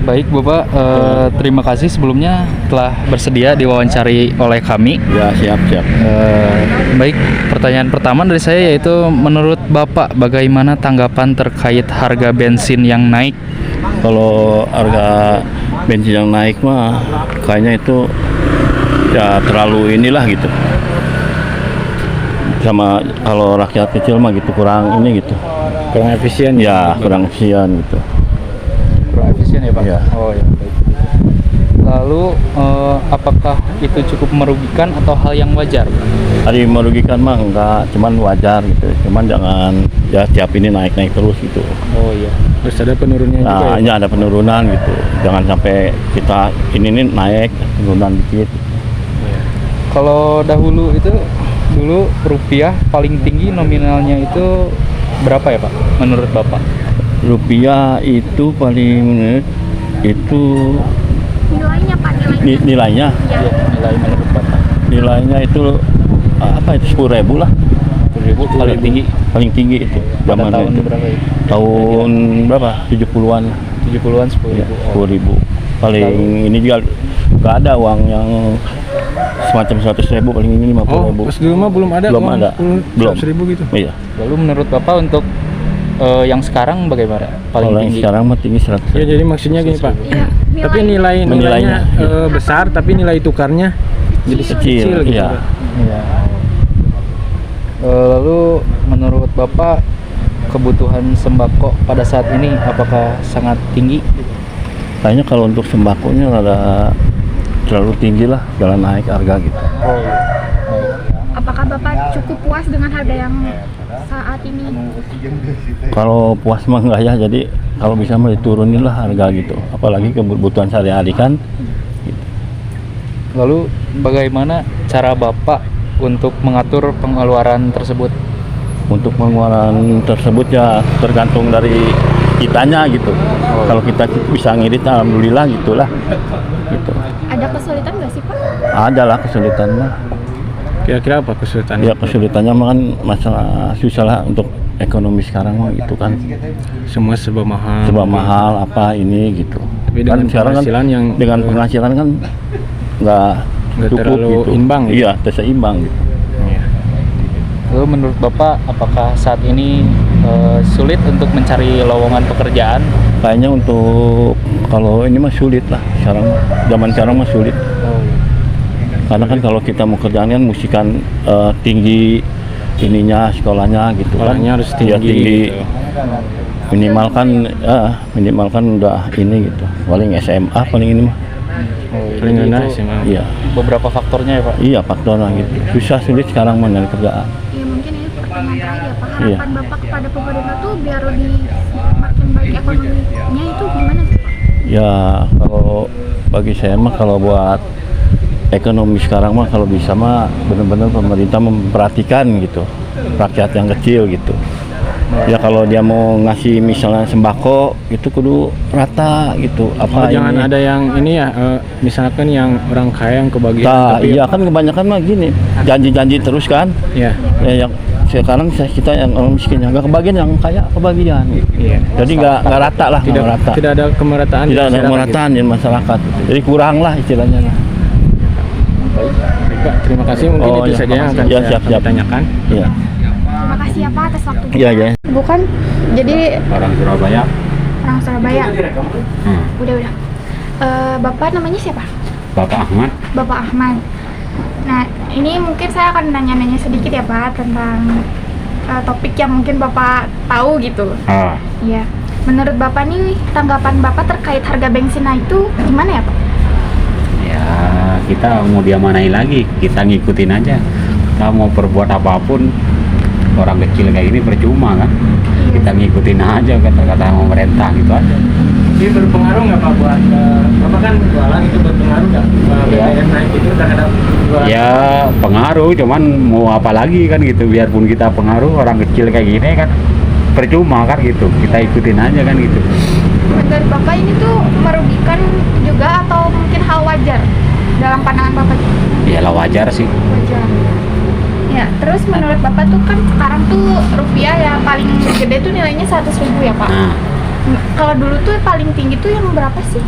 Baik Bapak, terima kasih sebelumnya telah bersedia diwawancari oleh kami. Ya, siap. Baik, pertanyaan pertama dari saya yaitu menurut Bapak bagaimana tanggapan terkait harga bensin yang naik? Kalau harga bensin yang naik mah kayaknya itu ya terlalu inilah gitu. Sama kalau rakyat kecil mah gitu kurang ini gitu. Kurang efisien Ya, kurang efisien gitu. Kurang efisien ya Pak? Ya. Oh ya, baik. Lalu apakah itu cukup merugikan atau hal yang wajar? Hari merugikan mah enggak, cuman wajar gitu. Cuman jangan ya tiap ini naik terus gitu. Oh iya. Terus ada penurunannya juga Nah, ya? ini ada penurunan gitu. Jangan sampai kita ini naik, penurunan dikit. Kalau dahulu rupiah paling tinggi nominalnya itu berapa ya Pak menurut Bapak? Rupiah itu paling itu Nilainya Pak, nilainya Iya. Nilai menurut Bapak nilainya itu apa itu 10.000 lah. 10.000 paling tinggi. Paling tinggi itu Pada zaman tahun itu. berapa ya? Tahun berapa? 70-an. 70-an 10.000. Ya, 10.000. Paling ini juga nggak ada uang yang semacam 100.000, paling ini 50.000. Pas dulu mah belum ada Belum uang ada. 10, Belum. 100.000 gitu. Iya. Lalu menurut Bapak untuk yang sekarang bagaimana? Paling Kalau yang tinggi. sekarang mah tinggi 100. Ya jadi maksudnya gini Pak. Iya, Tapi nilainya Nilainya. besar, tapi nilai tukarnya jadi kecil gitu. Iya. Pak. Iya. Lalu menurut Bapak kebutuhan sembako pada saat ini apakah sangat tinggi? Kayaknya kalau untuk sembakonya rada terlalu tinggi lah, jalan naik harga gitu. Oh iya. Apakah Bapak cukup puas dengan harga yang saat ini? Kalau puas mah enggak ya, jadi kalau bisa mah diturunin lah harga gitu. Apalagi kebutuhan sehari-hari kan. Lalu bagaimana cara Bapak untuk mengatur pengeluaran tersebut? Untuk pengeluaran tersebut ya tergantung dari kitanya gitu. Kalau kita bisa ngirit, alhamdulillah gitulah. Gitu. Ada kesulitan nggak sih Pak? Ada lah kesulitan mah. Kira-kira apa kesulitannya? Ya kesulitannya mah kan masalah susah lah untuk ekonomi sekarang mah gitu kan. Semua serba mahal. Coba mahal apa ini gitu. Tapi dengan sekarang penghasilan yang dengan penghasilan kan nggak cukup terlalu gitu. imbang gitu. Iya, tidak seimbang gitu. Iya. Lalu menurut Bapak apakah saat ini sulit untuk mencari lowongan pekerjaan? Kayaknya untuk kalau ini mah sulit lah sekarang, zaman sekarang mah sulit. Karena kan kalau kita mau kerjaan kan mesti kan tinggi ininya sekolahnya gitu kan. Sekolahnya harus Iya, tinggi gitu. Minimal kan udah ini gitu. Paling SMA paling ini mah. Paling Jadi rendah itu SMA. Iya. beberapa faktornya ya Pak? Iya, faktornya gitu. Susah sulit sekarang mau nyari kerjaan. Ya mungkin ini pertanyaan terakhir Pak. Iya. Harapan Bapak kepada pemerintah tuh biar lebih makin baik ekonominya itu gimana sih Pak? Ya kalau bagi saya mah kalau buat ekonomi sekarang mah kalau bisa mah benar-benar pemerintah memperhatikan gitu rakyat yang kecil gitu. Ya kalau dia mau ngasih misalnya sembako itu kudu rata gitu. Apa Jangan ini? ada yang ini ya, misalkan yang orang kaya yang kebagian. Nah, tapi iya kan kebanyakan mah gini janji-janji terus kan. ya. Ya yang sekarang kita yang orang miskin yang nggak kebagian, yang kaya kebagian. Gitu. Iya. Jadi nggak rata lah, Tidak nggak rata. tidak ada kemerataan. Tidak di ada masyarakat kemerataan di masyarakat. Jadi kurang lah istilahnya. gitu. Baik, Pak, terima kasih mungkin Oh, itu ya, saja yang akan ya, saya siap. tanyakan. Iya. Terima kasih ya Pak atas waktunya. Iya, iya. Bukan, jadi Orang Surabaya. orang Surabaya. Udah. Bapak namanya siapa? Bapak Ahmad. Bapak Ahmad. Nah, ini mungkin saya akan nanya-nanya sedikit ya Pak tentang topik yang mungkin Bapak tahu gitu. Iya. Menurut Bapak nih, tanggapan Bapak terkait harga bensin itu gimana ya Pak? Ya kita mau diamanai lagi, kita ngikutin aja. Kita mau perbuat apapun, orang kecil kayak ini percuma kan. Kita ngikutin aja kata-kata pemerintah gitu aja. Ini berpengaruh nggak Pak buat Bapak kan jualan itu berpengaruh nggak BBM naik itu terhadap jualan? Ya pengaruh, cuman mau apa lagi kan gitu. Biarpun kita pengaruh, orang kecil kayak gini kan percuma kan gitu. Kita ikutin aja kan gitu. Menurut Bapak ini tuh merugikan juga atau mungkin hal wajar dalam pandangan Bapak? Ya lah wajar sih. Wajar. Ya, terus menurut Bapak tuh kan sekarang tuh rupiah ya paling gede tuh nilainya 100.000 ya Pak. Nah, Kalau dulu tuh paling tinggi tuh yang berapa sih?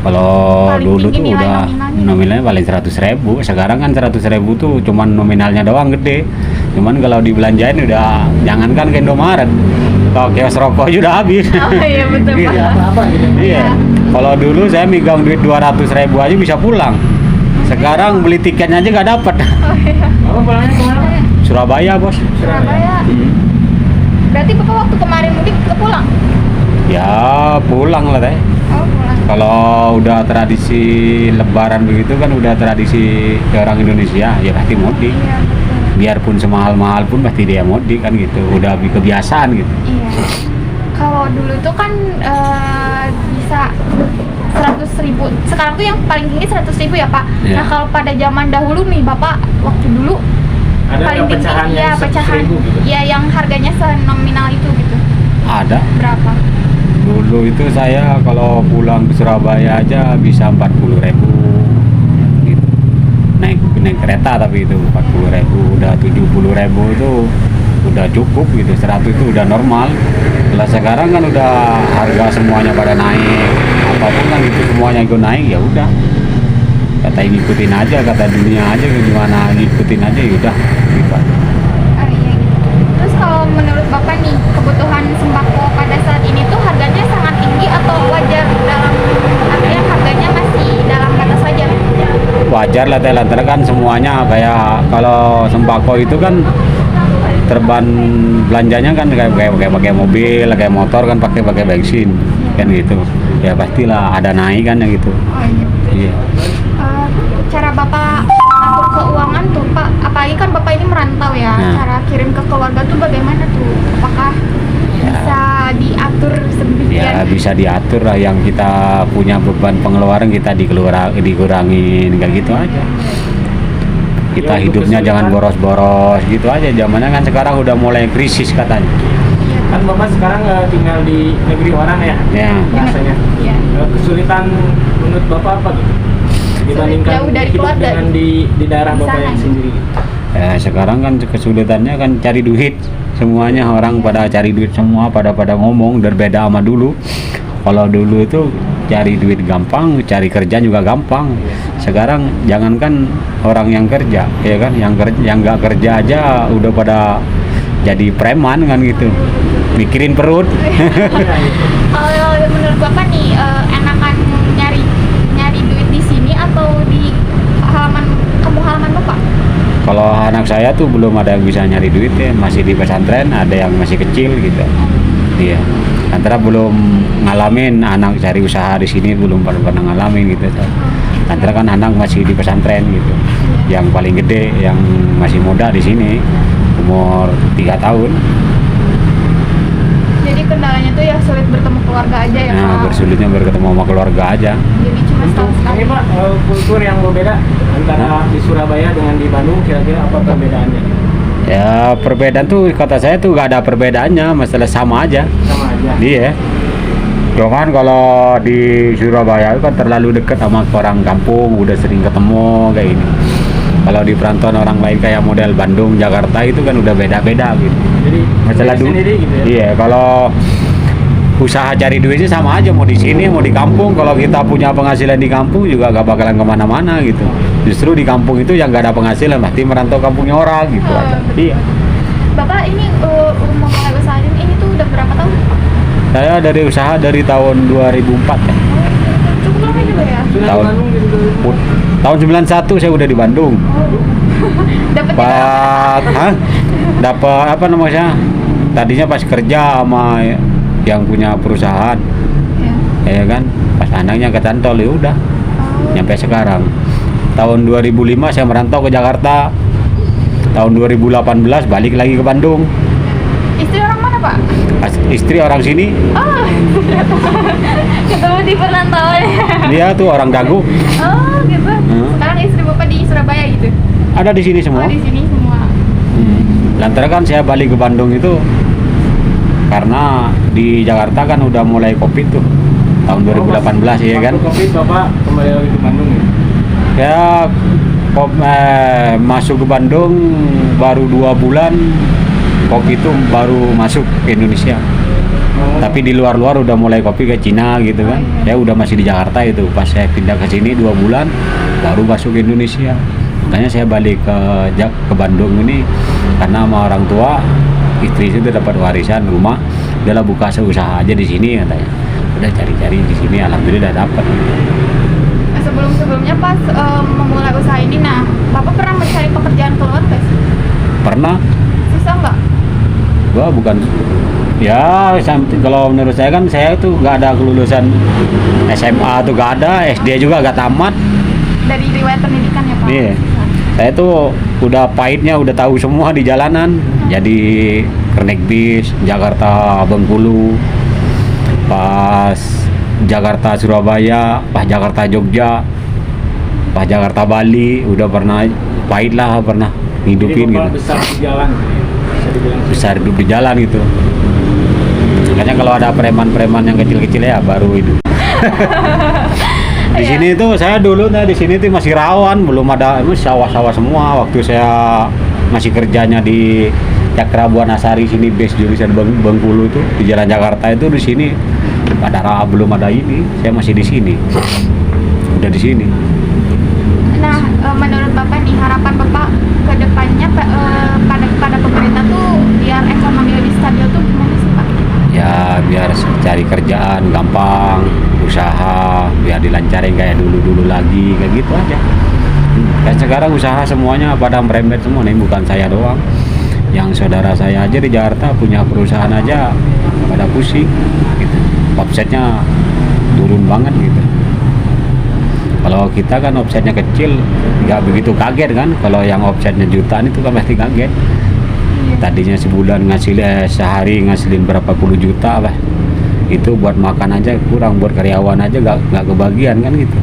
Kalau Paling dulu tinggi tuh nilai udah nominalnya. nominalnya paling 100.000. Sekarang kan 100.000 tuh cuman nominalnya doang gede. Cuman kalau dibelanjain udah jangankan ke Indomaret, kalau kios rokok aja udah habis. Oh iya betul Iya. Pak. Apa gitu? Iya. Kalau dulu saya megang duit 200.000 aja bisa pulang. Sekarang beli tiketnya aja nggak dapat. Oh iya. Bapak pulangnya kemana? Surabaya bos. Surabaya. Berarti Bapak waktu kemarin mudik ke pulang? Ya pulang lah teh. Oh pulang. Kalau udah tradisi Lebaran begitu kan udah tradisi orang Indonesia ya pasti mudik. Iya betul. Biarpun semahal-mahal pun pasti dia mudik kan gitu. Udah kebiasaan gitu. Iya. Kalau dulu tuh kan bisa 100.000. Sekarang tuh yang paling tinggi 100.000 ya Pak. Iya. Nah kalau pada zaman dahulu nih Bapak waktu dulu Ada paling yang tinggi pecahan iya yang pecahan. 100.000 gitu? Iya yang harganya senominal itu gitu. Ada. Berapa? Dulu itu saya kalau pulang ke Surabaya aja bisa 40.000 gitu. Naik kereta tapi itu 40.000, udah 70.000 itu udah cukup gitu. 100 itu udah normal. Kalau sekarang kan udah harga semuanya pada naik, apapun kan itu semuanya ikut naik ya udah. Kata ngikutin aja, kata dunia aja gimana ngikutin aja ya udah gitu. Iya gitu. Terus kalau menurut Bapak nih kebutuhan sembako pada saat ini tuh harganya sangat tinggi atau wajar dalam artinya harganya masih dalam batas wajar? Wajar lah teh lantaran kan semuanya kayak kalau sembako itu kan terban belanjanya kan kayak pakai mobil, kayak motor kan pakai bensin kan gitu. Ya pastilah ada naik kan ya gitu. Oh iya. Iya. Cara Bapak atur keuangan tuh Pak, apalagi kan Bapak ini merantau ya, Nah. cara kirim ke keluarga tuh bagaimana tuh? Apakah bisa diatur Ya sedemikian? bisa diatur lah, yang kita punya beban pengeluaran kita dikurangin kayak gitu aja. Kita Ya, untuk hidupnya jangan kesulitan. boros-boros gitu aja. Zamannya kan sekarang udah mulai krisis katanya. Kan Bapak sekarang tinggal di negeri orang ya? Ya. Rasanya. Iya. Kesulitan menurut Bapak apa gitu? Dibandingkan Jauh dari hidup keluarga dengan gitu. di daerah Di Bapak sana yang gitu. sendiri gitu. Ya, sekarang kan kesulitannya kan cari duit. Semuanya orang pada cari duit semua, pada ngomong, berbeda sama dulu. Kalau dulu itu cari duit gampang, cari kerja juga gampang. Sekarang jangankan orang yang kerja, ya kan, yang nggak kerja aja udah pada jadi preman kan gitu. Mikirin perut. Kalau menurut Bapak nih enakan nyari duit di sini atau di kampung halaman Bapak? Kalau anak saya tuh belum ada yang bisa nyari duit ya, masih di pesantren, ada yang masih kecil gitu. Iya. Antara belum ngalamin anak cari usaha di sini, belum pernah ngalamin gitu. Antara kan anak masih di pesantren gitu. Yang paling gede yang masih muda di sini umur 3 tahun. Jadi kendalanya tuh ya sulit bertemu keluarga aja ya Nah, Pak. bersulitnya berketemu sama keluarga aja. Jadi cuma Untuk setahun sekali. ini Pak, kultur yang berbeda antara di Surabaya dengan di Bandung, kira-kira apa perbedaannya? Ya perbedaan tuh kata saya tuh gak ada perbedaannya, masalah sama aja. Sama aja. Iya. Cuman kalau di Surabaya itu kan terlalu dekat sama orang kampung, udah sering ketemu kayak gini. Kalau di perantauan orang lain kayak model Bandung, Jakarta itu kan udah beda-beda gitu. Jadi Masalah beda sendiri gitu ya. Iya, kalau usaha cari duitnya sama aja, mau di sini mau di kampung. Kalau kita punya penghasilan di kampung juga gak bakalan kemana-mana gitu. Justru di kampung itu yang gak ada penghasilan pasti merantau kampungnya orang gitu aja. Iya. Bapak ini memulai usaha ini tuh udah berapa tahun? Saya dari usaha dari tahun 2004 ya. Cukup lama juga ya. Sudah Tahun- di Bandung gitu. Tahun 91 saya udah di Bandung. Dapat Dapat apa namanya? Tadinya pas kerja sama yang punya perusahaan, ya. ya kan. Pas anaknya kecantol ya udah. Nyampe sekarang. Tahun 2005 saya merantau ke Jakarta. Tahun 2018 balik lagi ke Bandung. Istri orang mana Pak? Istri orang sini, Oh, ketemu di perantauan. dia tuh orang Dagu. Oh gitu. Sekarang istri Bapak di Surabaya gitu? Ada di sini semua. Oh di sini semua. Lantaran kan saya balik ke Bandung itu karena di Jakarta kan udah mulai Covid tuh tahun 2018 ya kan. Waktu Covid Bapak kembali lagi ke Bandung ya? Ya masuk ke Bandung baru 2 bulan, Covid itu baru masuk ke Indonesia. Oh, Tapi di luar-luar udah mulai kopi ke Cina gitu kan. Saya udah masih di Jakarta itu. Pas saya pindah ke sini 2 bulan baru masuk ke Indonesia. Makanya saya balik ke Bandung ini karena sama orang tua, istri itu dapat warisan rumah, udahlah buka usaha aja di sini katanya. Udah cari-cari di sini, alhamdulillah dapat. Sebelum-sebelumnya pas memulai usaha ini, nah Bapak pernah mencari pekerjaan keluar nggak sih? Pernah? Susah nggak? Gua bukan ya kalau menurut saya kan saya tuh nggak ada kelulusan SMA tuh nggak ada, SD juga nggak tamat. Dari riwayat pendidikan ya Pak? Iya. Saya tuh udah pahitnya udah tahu semua di jalanan. Jadi kernek bis Jakarta Bengkulu, pas Jakarta Surabaya, pas Jakarta Jogja, pas Jakarta Bali, udah pernah pahit lah, pernah hidupin gitu. Besar di jalan, bisa dibilang. Besar hidup di jalan gitu. Makanya kalau ada preman-preman yang kecil-kecil ya baru itu. Di sini tuh saya dulu di sini tuh masih rawan, belum ada sawah-sawah semua. Waktu saya masih kerjanya di Cakra Buana Sari sini base jurusan Bengkulu itu di Jalan Jakarta itu di sini belum ada ini. Saya masih di sini. Udah di sini. Nah, menurut Bapak nih harapan Bapak ke depannya pada pemerintah tuh biar ekonomi lebih stabil tuh gimana sih Pak? Ya biar cari kerjaan gampang, usaha biar dilancarin kayak dulu-dulu lagi, kayak gitu aja. Dan sekarang usaha semuanya pada merembet semua nih, bukan saya doang. Yang saudara saya aja di Jakarta punya perusahaan aja pada pusing gitu. Offsetnya turun banget gitu. Kalau kita kan offsetnya kecil, nggak begitu kaget kan. Kalau yang offsetnya jutaan itu kan pasti kaget. Tadinya sebulan sehari ngasilin berapa puluh juta lah, itu buat makan aja kurang, buat karyawan aja nggak kebagian kan gitu.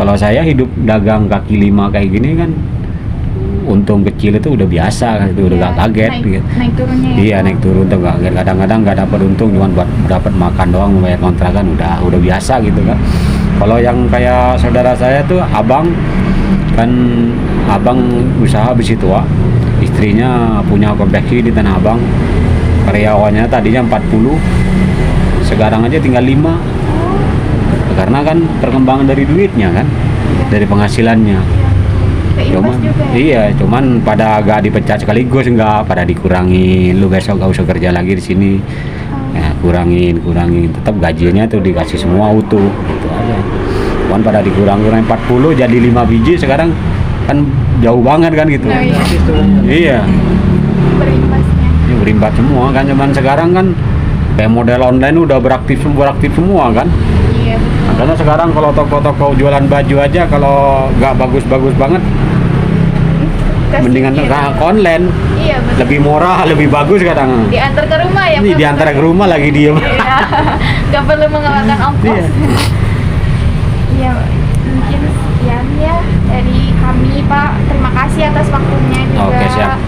Kalau saya hidup dagang kaki 5 kayak gini kan untung kecil itu udah biasa kan, itu udah nggak kaget gitu. Naik turunnya ya? Iya, naik turun tuh nggak kaget. Kadang-kadang nggak dapat untung, cuma buat dapat makan doang, membayar kontrakan udah biasa gitu kan. Kalau yang kayak saudara saya tuh abang usaha besi tua, istrinya punya konveksi di Tanah Abang, karyawannya tadinya 40, sekarang aja tinggal 5. Karena kan perkembangan dari duitnya kan, dari penghasilannya. Cuman iya, cuman pada agak dipecat sekaligus, enggak pada dikurangin, lu besok gak usah kerja lagi di sini. Ya, kurangin, tetap gajinya tuh dikasih semua utuh gitu aja. Cuman pada dikurangin 40 jadi 5 biji, sekarang kan jauh banget kan gitu. Nah, iya. Berimbasnya. Ini berimbat semua kan, cuman sekarang kan kayak model online udah beraktif semua kan. Iya. Karena sekarang kalau toko-toko jualan baju aja kalau nggak bagus-bagus banget, mendingan ke online. Iya, betul. Lebih murah, lebih bagus kadang. Diantar ke rumah ya? Ini Pak? diantar ke rumah lagi diem. Iya. Gak perlu mengeluarkan ongkos. Iya, mungkin sekian ya dari kami Pak. Terima kasih atas waktunya juga. Oke, siap.